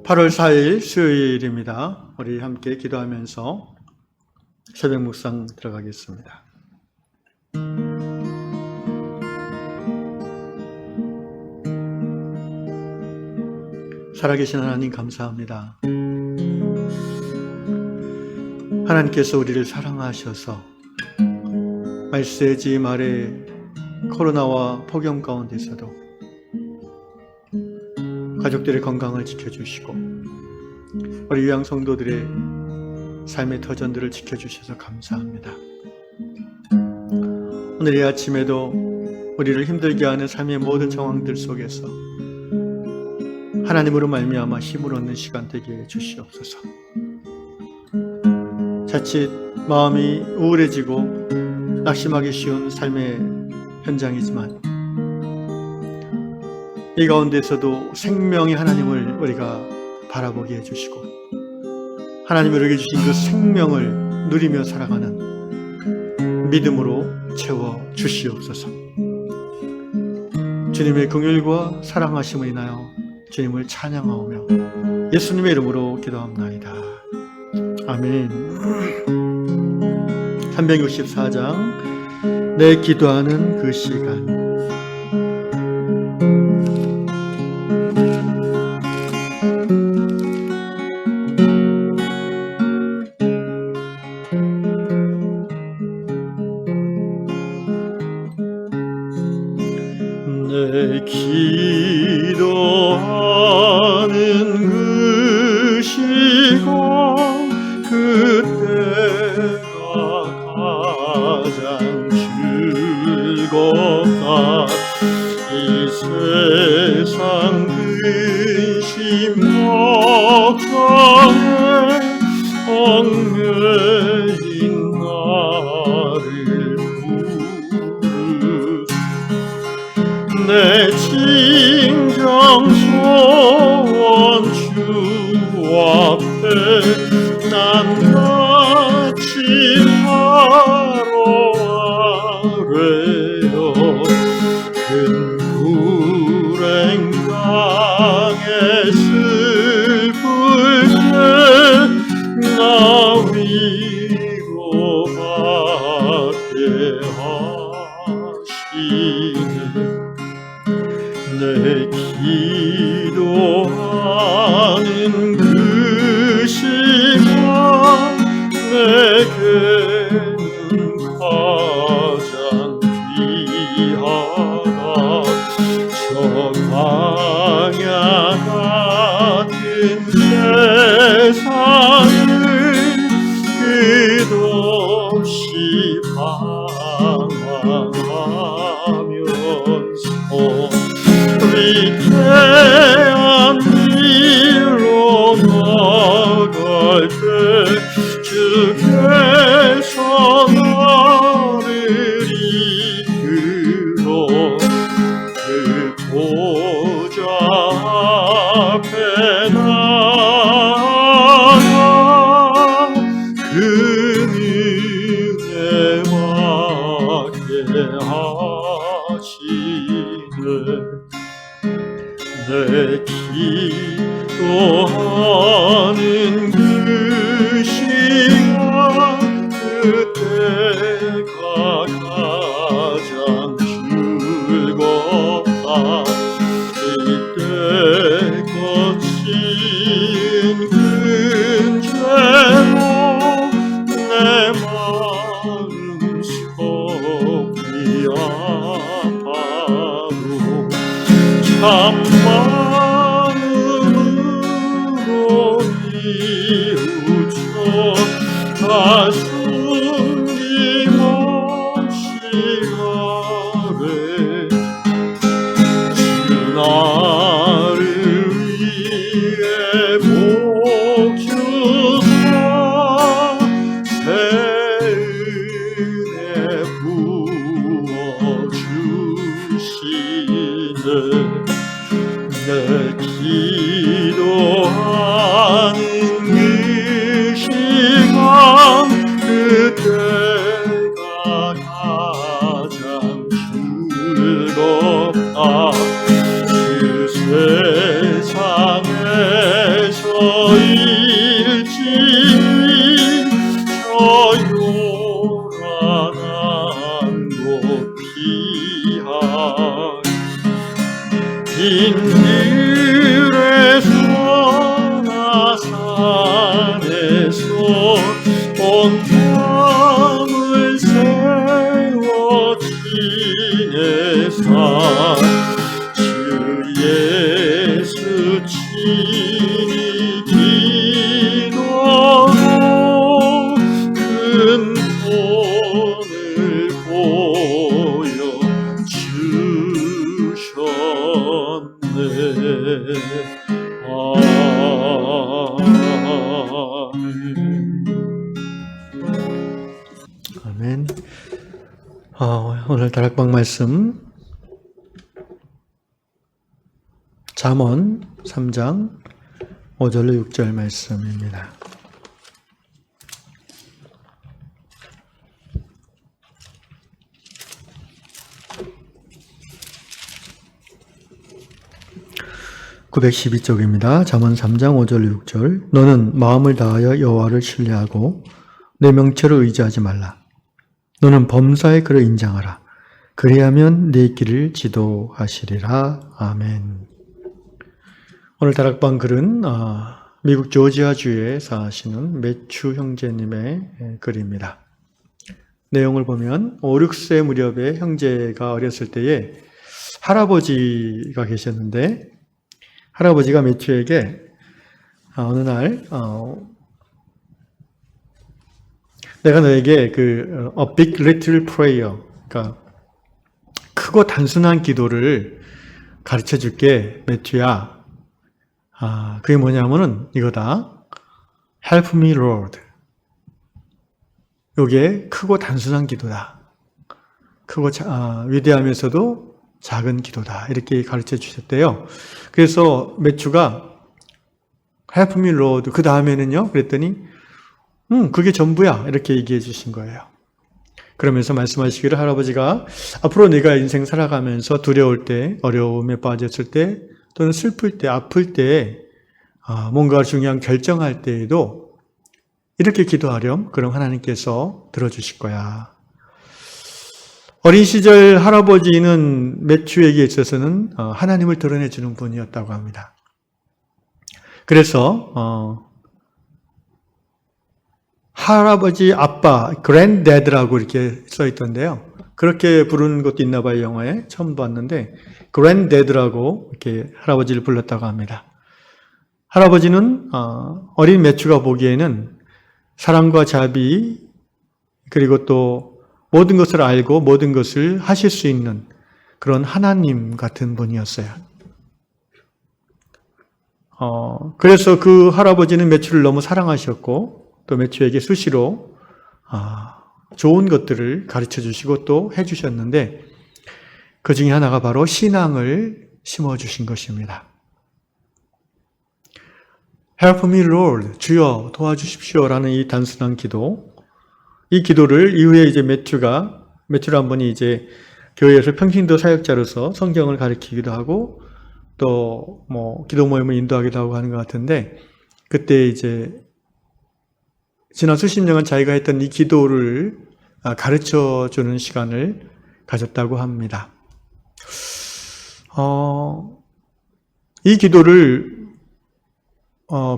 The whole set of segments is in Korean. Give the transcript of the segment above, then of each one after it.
8월 4일 수요일입니다. 우리 함께 기도하면서 새벽 묵상 들어가겠습니다. 살아계신 하나님 감사합니다. 하나님께서 우리를 사랑하셔서 말세지 말에 코로나와 폭염 가운데서도 가족들의 건강을 지켜주시고 우리 유양 성도들의 삶의 터전들을 지켜주셔서 감사합니다. 오늘 이 아침에도 우리를 힘들게 하는 삶의 모든 상황들 속에서 하나님으로 말미암아 힘을 얻는 시간 되게 해 주시옵소서. 자칫 마음이 우울해지고 낙심하기 쉬운 삶의 현장이지만 이 가운데서도 생명의 하나님을 우리가 바라보게 해주시고 하나님이 우리에게 주신 그 생명을 누리며 살아가는 믿음으로 채워 주시옵소서. 주님의 긍휼과 사랑하심을 인하여 주님을 찬양하오며 예수님의 이름으로 기도합나이다. 아멘. 364장 내 기도하는 그 시간. 내 기도하는 그 시간 그때가 가장 즐겁다. 이 세상 근심 걱정에 얽매인 나를 내 진정 소원 주 앞에 낱낱이 바로 아뢰어 큰 불행강에 슬플 때 나 위로받게 하시네. 내 기도하는 그 시간 내게는 가장 귀하다. 저 광야 같은 세상을 끝없이 방황하면서 위태한 길로 나갈 때 주께서 나를 이끌어 그 보좌 앞에 나아가 그 은혜 받게 하시네. 내 기도하는 그 시간 그때가 가장 즐겁다. 이때 거친 큰 죄로 내 마음 속이 아파도 참마음으로 뉘우쳐 숨김없이 아뢰 주 나를 위해 복 주사 새 은혜 부어주시네. 내 기도하는 그 시간 그때가 가장 피하 빈들에서 나 산에서 온 밤을 세워 지내사 주 예수 친히 기도로 큰 본을 보여주셨네. 아멘. 오늘 다락방 말씀 잠언 3장 5절로 6절 말씀입니다. (912쪽입니다) 잠언 3장 5절 6절. 너는 마음을 다하여 여호와를 신뢰하고 내 명철을 의지하지 말라. 너는 범사에 그를 인정하라. 그리하면 내 길을 지도하시리라. 아멘. 오늘 다락방 글은 미국 조지아주에 사시는 매추 형제님의 글입니다. 내용을 보면 5, 6세 무렵에 형제가 어렸을 때에 할아버지가 계셨는데, 할아버지가 매추에게 어느 날 내가 너에게 a big little prayer, 그러니까 크고 단순한 기도를 가르쳐 줄게, 매튜야. 그게 뭐냐면은 이거다. Help me, Lord. 이게 크고 단순한 기도다. 크고 위대하면서도 작은 기도다. 이렇게 가르쳐 주셨대요. 그래서 매튜가 Help me, Lord. 그 다음에는요, 그랬더니 그게 전부야. 이렇게 얘기해 주신 거예요. 그러면서 말씀하시기를, 할아버지가 앞으로 내가 인생 살아가면서 두려울 때, 어려움에 빠졌을 때, 또는 슬플 때, 아플 때, 뭔가 중요한 결정할 때에도 이렇게 기도하렴. 그럼 하나님께서 들어주실 거야. 어린 시절 할아버지는 매추에게 있어서는 하나님을 드러내주는 분이었다고 합니다. 그래서 할아버지 아빠, granddad라고 이렇게 써 있던데요. 그렇게 부르는 것도 있나 봐요, 영어에. 처음 봤는데 granddad라고 이렇게 할아버지를 불렀다고 합니다. 할아버지는 어린 매추가 보기에는 사랑과 자비, 그리고 또 모든 것을 알고 모든 것을 하실 수 있는 그런 하나님 같은 분이었어요. 그래서 그 할아버지는 매추를 너무 사랑하셨고, 또 매추에게 수시로 좋은 것들을 가르쳐 주시고 또 해 주셨는데, 그 중에 하나가 바로 신앙을 심어 주신 것입니다. Help me, Lord. 주여 도와주십시오. 라는 이 단순한 기도. 이 기도를 이후에 이제 매튜란 분이 이제 교회에서 평신도 사역자로서 성경을 가르치기도 하고, 또 기도 모임을 인도하기도 하고 하는 것 같은데, 그때 이제 지난 수십 년간 자기가 했던 이 기도를 가르쳐 주는 시간을 가졌다고 합니다. 이 기도를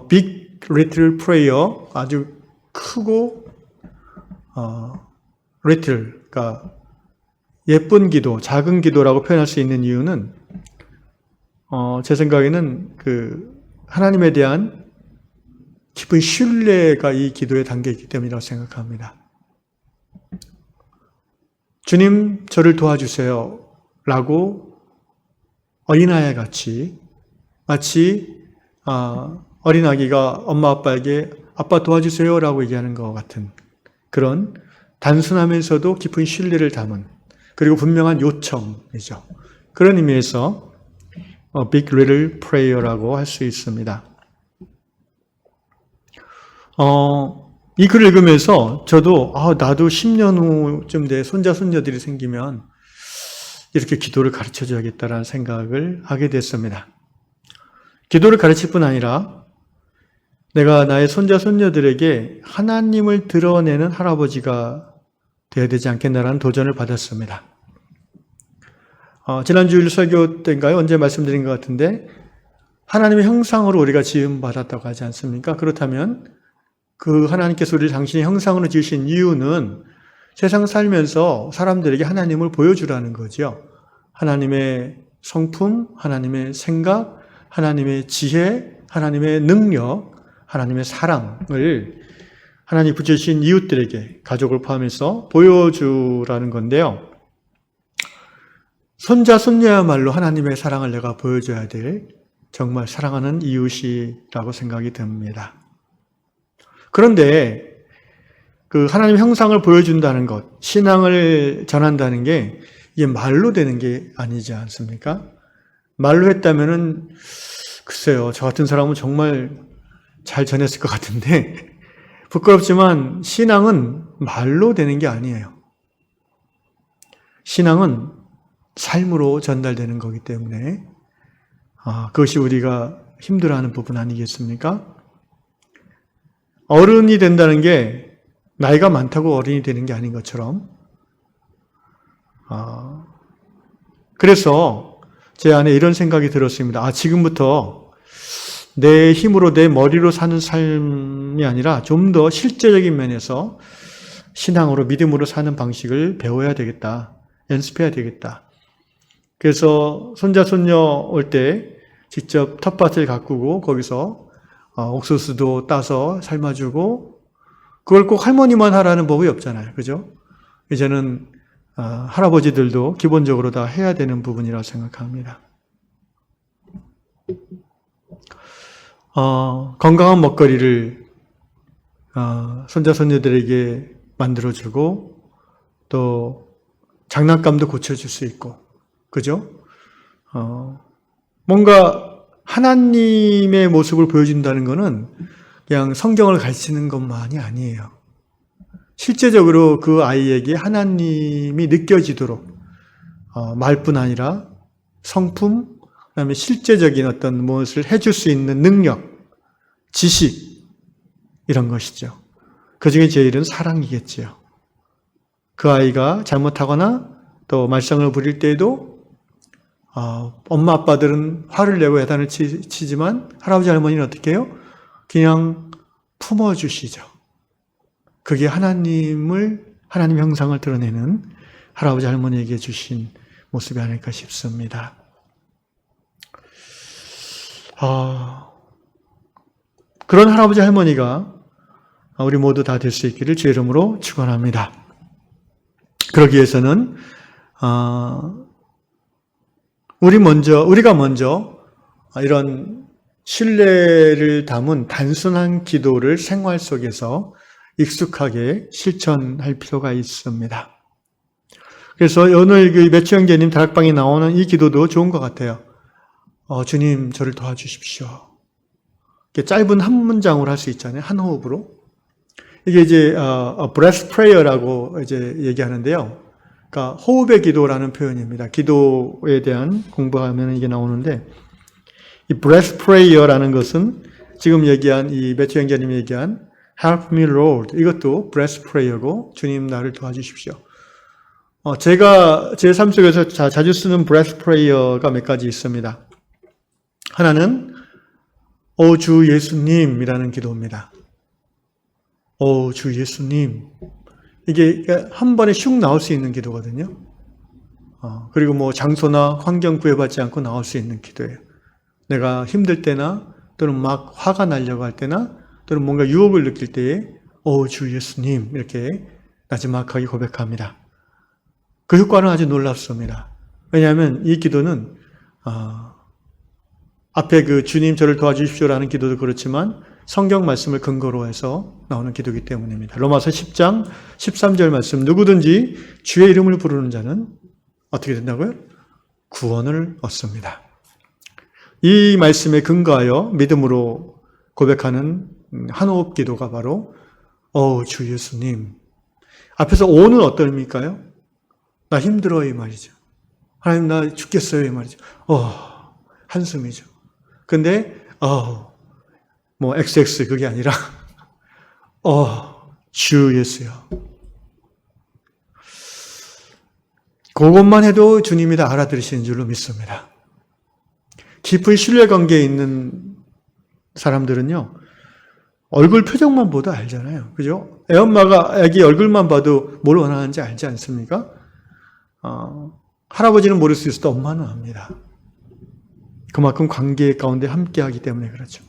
big little prayer, 아주 크고 little, 그러니까 예쁜 기도, 작은 기도라고 표현할 수 있는 이유는 제 생각에는 하나님에 대한 깊은 신뢰가 이 기도에 담겨 있기 때문이라고 생각합니다. 주님, 저를 도와주세요. 라고 어린아이 같이, 마치 어린아기가 엄마 아빠에게 아빠 도와주세요 라고 얘기하는 것 같은 그런 단순하면서도 깊은 신뢰를 담은, 그리고 분명한 요청이죠. 그런 의미에서 big little prayer라고 할 수 있습니다. 이 글을 읽으면서 저도 나도 10년 후쯤 돼 손자 손녀들이 생기면 이렇게 기도를 가르쳐 줘야겠다라는 생각을 하게 됐습니다. 기도를 가르칠 뿐 아니라 내가 나의 손자 손녀들에게 하나님을 드러내는 할아버지가 되어야 되지 않겠나라는 도전을 받았습니다. 지난주일 설교 때인가요? 언제 말씀드린 것 같은데 하나님의 형상으로 우리가 지음받았다고 하지 않습니까? 그렇다면 그 하나님께서 우리를 당신의 형상으로 지으신 이유는 세상 살면서 사람들에게 하나님을 보여주라는 거죠. 하나님의 성품, 하나님의 생각, 하나님의 지혜, 하나님의 능력, 하나님의 사랑을 하나님이 붙여주신 이웃들에게, 가족을 포함해서 보여주라는 건데요. 손자, 손녀야말로 하나님의 사랑을 내가 보여줘야 될 정말 사랑하는 이웃이라고 생각이 듭니다. 그런데 그 하나님 형상을 보여준다는 것, 신앙을 전한다는 게 이게 말로 되는 게 아니지 않습니까? 말로 했다면은 글쎄요, 저 같은 사람은 정말 잘 전했을 것 같은데 부끄럽지만 신앙은 말로 되는 게 아니에요. 신앙은 삶으로 전달되는 거기 때문에 그것이 우리가 힘들어하는 부분 아니겠습니까? 어른이 된다는 게 나이가 많다고 어른이 되는 게 아닌 것처럼 그래서 제 안에 이런 생각이 들었습니다. 지금부터 내 힘으로 내 머리로 사는 삶이 아니라 좀 더 실제적인 면에서 신앙으로 믿음으로 사는 방식을 배워야 되겠다. 연습해야 되겠다. 그래서 손자 손녀 올 때 직접 텃밭을 가꾸고 거기서 옥수수도 따서 삶아주고 그걸 꼭 할머니만 하라는 법이 없잖아요. 그죠? 이제는 할아버지들도 기본적으로 다 해야 되는 부분이라고 생각합니다. 건강한 먹거리를 손자 손녀들에게 만들어주고 또 장난감도 고쳐줄 수 있고 그죠? 뭔가 하나님의 모습을 보여준다는 것은 그냥 성경을 가르치는 것만이 아니에요. 실제적으로 그 아이에게 하나님이 느껴지도록 말뿐 아니라 성품, 그다음에 실제적인 어떤 무엇을 해줄 수 있는 능력, 지식 이런 것이죠. 그 중에 제일은 사랑이겠지요. 그 아이가 잘못하거나 또 말썽을 부릴 때에도 엄마 아빠들은 화를 내고 야단을 치지만 할아버지 할머니는 어떻게 해요? 그냥 품어주시죠. 그게 하나님 형상을 드러내는 할아버지 할머니에게 주신 모습이 아닐까 싶습니다. 그런 할아버지 할머니가 우리 모두 다 될 수 있기를 주의 이름으로 축원합니다. 그러기 위해서는 우리가 먼저 이런 신뢰를 담은 단순한 기도를 생활 속에서 익숙하게 실천할 필요가 있습니다. 그래서 오늘 그 매추 형제님 다락방에 나오는 이 기도도 좋은 것 같아요. 주님 저를 도와주십시오. 이렇게 짧은 한 문장으로 할 수 있잖아요. 한 호흡으로. 이게 이제 breath prayer라고 이제 얘기하는데요. 그러니까 호흡의 기도라는 표현입니다. 기도에 대한 공부하면 이게 나오는데 이 breath prayer라는 것은 지금 얘기한 이 매튜 형제님이 얘기한 help me Lord 이것도 breath prayer고 주님 나를 도와주십시오. 제가 제 삶 속에서 자주 쓰는 breath prayer가 몇 가지 있습니다. 하나는 오 주 예수님이라는 기도입니다. 오 주 예수님. 이게 한 번에 슉 나올 수 있는 기도거든요. 그리고 뭐 장소나 환경 구애받지 않고 나올 수 있는 기도예요. 내가 힘들 때나 또는 막 화가 나려고 할 때나 또는 뭔가 유혹을 느낄 때에 오 주 예수님 이렇게 나지막하게 고백합니다. 그 효과는 아주 놀랍습니다. 왜냐하면 이 기도는 앞에 그 주님 저를 도와주십시오라는 기도도 그렇지만 성경 말씀을 근거로 해서 나오는 기도이기 때문입니다. 로마서 10장 13절 말씀 누구든지 주의 이름을 부르는 자는 어떻게 된다고요? 구원을 얻습니다. 이 말씀에 근거하여 믿음으로 고백하는 한호흡 기도가 바로 주 예수님. 앞에서 오는 어떤 의미일까요? 나 힘들어요 이 말이죠. 하나님 나 죽겠어요 이 말이죠. 한숨이죠. 근데 뭐 XX 그게 아니라 주 예수요. 그것만 해도 주님이 다 알아들으시는 줄로 믿습니다. 깊은 신뢰관계에 있는 사람들은요, 얼굴 표정만 봐도 알잖아요. 그죠? 애엄마가 애기 얼굴만 봐도 뭘 원하는지 알지 않습니까? 할아버지는 모를 수 있어도 엄마는 압니다. 그만큼 관계 가운데 함께하기 때문에 그렇죠.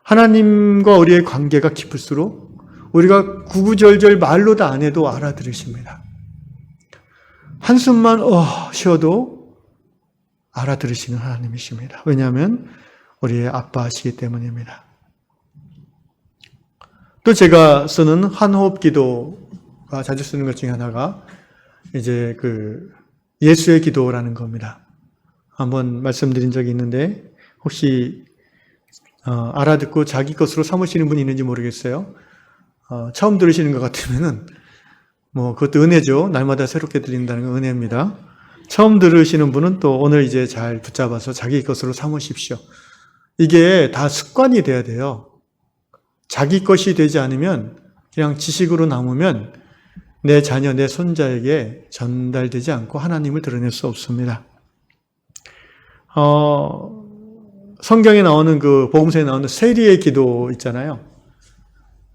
하나님과 우리의 관계가 깊을수록 우리가 구구절절 말로 다 안 해도 알아들으십니다. 한숨만 쉬어도 알아들으시는 하나님이십니다. 왜냐하면 우리의 아빠시기 때문입니다. 또 제가 쓰는 한호흡 기도가 자주 쓰는 것 중에 하나가 이제 예수의 기도라는 겁니다. 한번 말씀드린 적이 있는데 혹시 알아듣고 자기 것으로 삼으시는 분이 있는지 모르겠어요. 처음 들으시는 것 같으면은 그것도 은혜죠. 날마다 새롭게 드린다는 건 은혜입니다. 처음 들으시는 분은 또 오늘 이제 잘 붙잡아서 자기 것으로 삼으십시오. 이게 다 습관이 돼야 돼요. 자기 것이 되지 않으면 그냥 지식으로 남으면 내 자녀, 내 손자에게 전달되지 않고 하나님을 드러낼 수 없습니다. 성경에 나오는 복음서에 나오는 세리의 기도 있잖아요.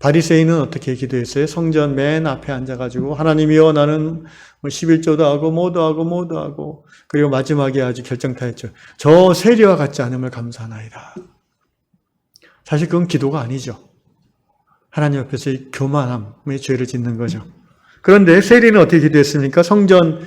바리새인은 어떻게 기도했어요? 성전 맨 앞에 앉아가지고 하나님이여 나는 11조도 하고 뭐도 하고 그리고 마지막에 아주 결정타였죠. 저 세리와 같지 않음을 감사하나이다. 사실 그건 기도가 아니죠. 하나님 앞에서의 교만함의 죄를 짓는 거죠. 그런데 세리는 어떻게 기도했습니까? 성전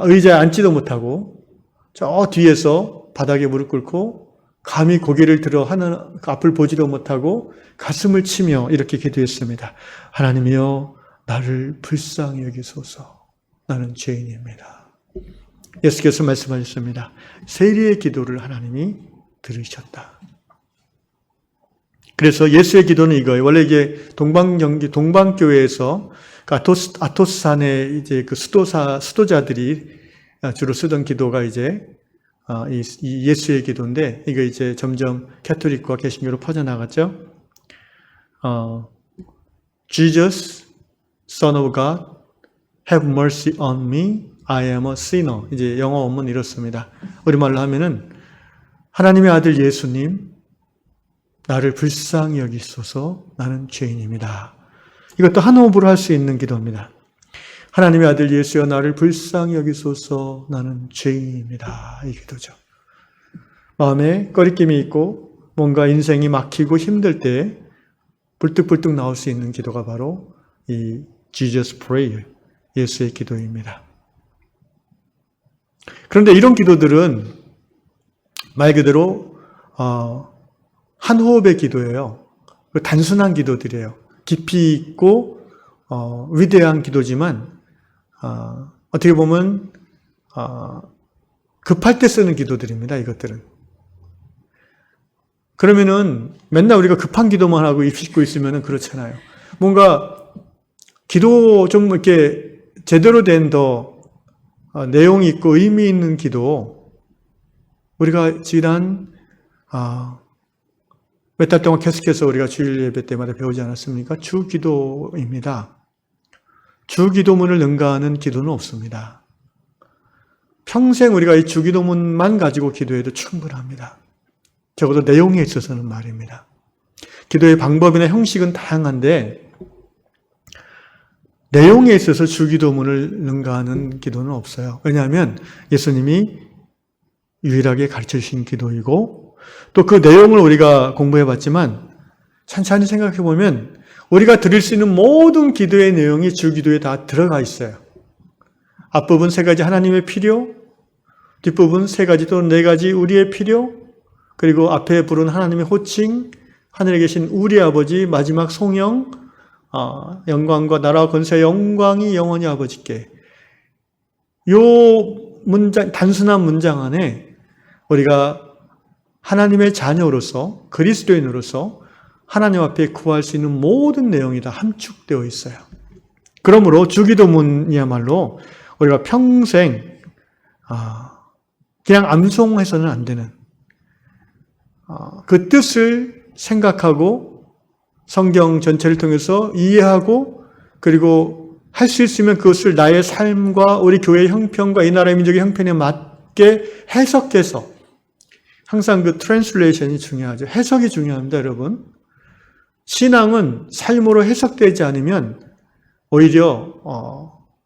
의자에 앉지도 못하고 저 뒤에서 바닥에 무릎 꿇고 감히 고개를 들어 하늘 앞을 보지도 못하고 가슴을 치며 이렇게 기도했습니다. 하나님이여 나를 불쌍히 여기소서. 나는 죄인입니다. 예수께서 말씀하셨습니다. 세리의 기도를 하나님이 들으셨다. 그래서 예수의 기도는 이거예요. 원래 이게 동방교회에서 아토스산의 이제 수도자들이 주로 쓰던 기도가 이제 이 예수의 기도인데 이거 이제 점점 캐톨릭과 개신교로 퍼져나갔죠. Jesus, Son of God, have mercy on me, I am a sinner. 이제 영어 원문 이렇습니다. 우리말로 하면은 하나님의 아들 예수님, 나를 불쌍히 여기소서, 나는 죄인입니다. 이것도 한 호흡으로 할 수 있는 기도입니다. 하나님의 아들 예수여 나를 불쌍히 여기소서 나는 죄인입니다. 이 기도죠. 마음에 꺼리낌이 있고 뭔가 인생이 막히고 힘들 때 불뚝불뚝 나올 수 있는 기도가 바로 이 Jesus Prayer, 예수의 기도입니다. 그런데 이런 기도들은 말 그대로 한 호흡의 기도예요. 단순한 기도들이에요. 깊이 있고 위대한 기도지만 어떻게 보면 급할 때 쓰는 기도들입니다. 이것들은. 그러면은 맨날 우리가 급한 기도만 하고 입씻고 있으면은 그렇잖아요. 뭔가 기도 좀 이렇게 제대로 된 더 내용이 있고 의미 있는 기도 우리가 지난 몇 달 동안 계속해서 우리가 주일 예배 때마다 배우지 않았습니까? 주기도입니다. 주기도문을 능가하는 기도는 없습니다. 평생 우리가 이 주기도문만 가지고 기도해도 충분합니다. 적어도 내용에 있어서는 말입니다. 기도의 방법이나 형식은 다양한데 내용에 있어서 주기도문을 능가하는 기도는 없어요. 왜냐하면 예수님이 유일하게 가르쳐 주신 기도이고 또 그 내용을 우리가 공부해 봤지만 찬찬히 생각해 보면 우리가 드릴 수 있는 모든 기도의 내용이 주기도에 다 들어가 있어요. 앞부분 3가지 하나님의 필요, 뒷부분 3가지 또는 4가지 우리의 필요, 그리고 앞에 부른 하나님의 호칭, 하늘에 계신 우리 아버지, 마지막 송영, 영광과 나라와 권세와 영광이 영원히 아버지께. 요 문장, 단순한 문장 안에 우리가 하나님의 자녀로서, 그리스도인으로서 하나님 앞에 구할 수 있는 모든 내용이 다 함축되어 있어요. 그러므로 주기도문이야말로 우리가 평생 그냥 암송해서는 안 되는 그 뜻을 생각하고 성경 전체를 통해서 이해하고 그리고 할 수 있으면 그것을 나의 삶과 우리 교회의 형편과 이 나라의 민족의 형편에 맞게 해석해서, 항상 그 트랜슬레이션이 중요하죠. 해석이 중요합니다, 여러분. 신앙은 삶으로 해석되지 않으면 오히려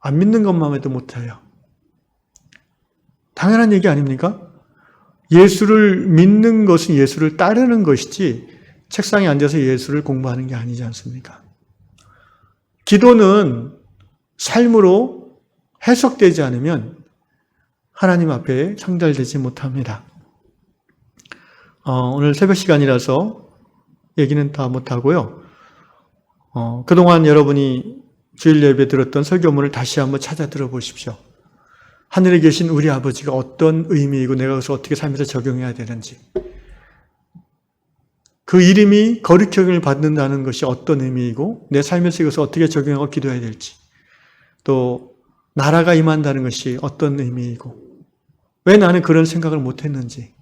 안 믿는 것만 해도 못해요. 당연한 얘기 아닙니까? 예수를 믿는 것은 예수를 따르는 것이지 책상에 앉아서 예수를 공부하는 게 아니지 않습니까? 기도는 삶으로 해석되지 않으면 하나님 앞에 상달되지 못합니다. 오늘 새벽 시간이라서 얘기는 다 못하고요. 그동안 여러분이 주일 예배 들었던 설교문을 다시 한번 찾아 들어보십시오. 하늘에 계신 우리 아버지가 어떤 의미이고 내가 그것을 어떻게 삶에서 적용해야 되는지, 그 이름이 거룩형을 받는다는 것이 어떤 의미이고 내 삶에서 이것을 어떻게 적용하고 기도해야 될지, 또 나라가 임한다는 것이 어떤 의미이고 왜 나는 그런 생각을 못했는지,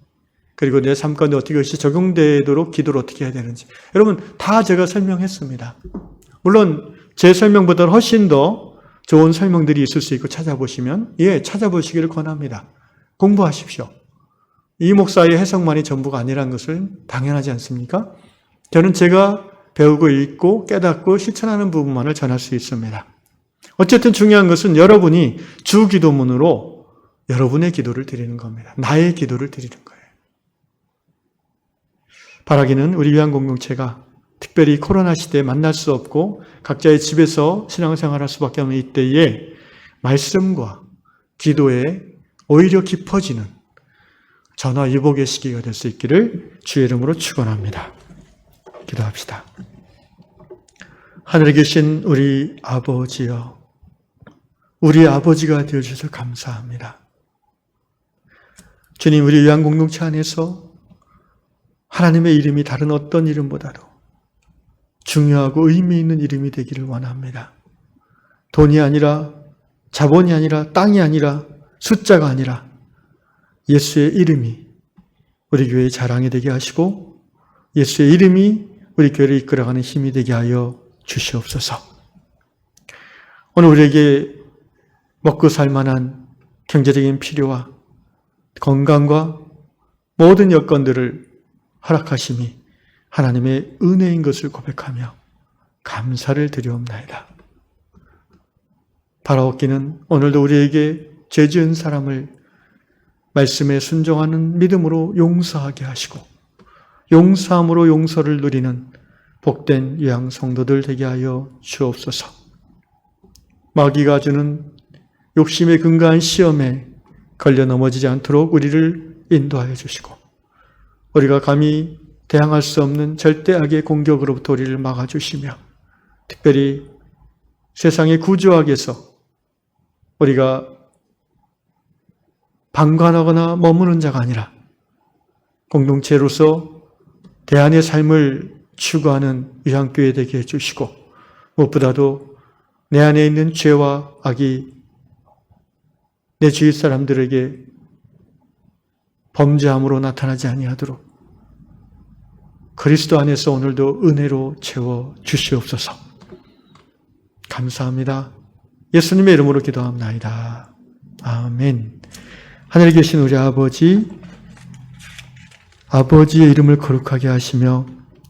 그리고 내 삶 가운데 어떻게 그것이 적용되도록 기도를 어떻게 해야 되는지, 여러분 다 제가 설명했습니다. 물론 제 설명보다 훨씬 더 좋은 설명들이 있을 수 있고 찾아보시면 찾아보시기를 권합니다. 공부하십시오. 이 목사의 해석만이 전부가 아니라는 것을 당연하지 않습니까? 저는 제가 배우고 읽고 깨닫고 실천하는 부분만을 전할 수 있습니다. 어쨌든 중요한 것은 여러분이 주 기도문으로 여러분의 기도를 드리는 겁니다. 나의 기도를 드리는 거예요. 바라기는 우리 위한 공동체가 특별히 코로나 시대에 만날 수 없고 각자의 집에서 신앙생활할 수밖에 없는 이때에 말씀과 기도에 오히려 깊어지는 전화위복의 시기가 될 수 있기를 주의 이름으로 축원합니다. 기도합시다. 하늘에 계신 우리 아버지여, 우리 아버지가 되어주셔서 감사합니다. 주님, 우리 위한 공동체 안에서 하나님의 이름이 다른 어떤 이름보다도 중요하고 의미 있는 이름이 되기를 원합니다. 돈이 아니라, 자본이 아니라, 땅이 아니라, 숫자가 아니라 예수의 이름이 우리 교회의 자랑이 되게 하시고 예수의 이름이 우리 교회를 이끌어가는 힘이 되게 하여 주시옵소서. 오늘 우리에게 먹고 살 만한 경제적인 필요와 건강과 모든 여건들을 허락하심이 하나님의 은혜인 것을 고백하며 감사를 드리옵나이다. 바라옵기는 오늘도 우리에게 죄 지은 사람을 말씀에 순종하는 믿음으로 용서하게 하시고 용서함으로 용서를 누리는 복된 유양 성도들 되게 하여 주옵소서. 마귀가 주는 욕심에 근거한 시험에 걸려 넘어지지 않도록 우리를 인도하여 주시고 우리가 감히 대항할 수 없는 절대 악의 공격으로부터 우리를 막아주시며 특별히 세상의 구조학에서 우리가 방관하거나 머무는 자가 아니라 공동체로서 대안의 삶을 추구하는 위안교회 되게 해주시고 무엇보다도 내 안에 있는 죄와 악이 내 주위 사람들에게 범죄함으로 나타나지 아니하도록 그리스도 안에서 오늘도 은혜로 채워 주시옵소서. 감사합니다. 예수님의 이름으로 기도합나이다. 아멘. 하늘에 계신 우리 아버지, 아버지의 이름을 거룩하게 하시며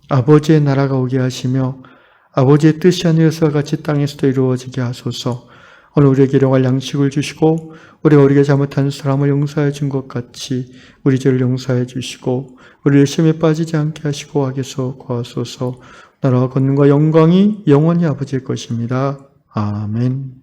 아버지의 나라가 오게 하시며 아버지의 뜻이 하늘에서와 같이 땅에서도 이루어지게 하소서. 오늘 우리에게 일용할 양식을 주시고 우리가 잘못한 사람을 용서해 준 것 같이 우리 죄를 용서해 주시고 우리를 시험에 빠지지 않게 하시고 악에서 구하소서. 나라와 권능과 영광이 영원히 아버지의 것입니다. 아멘.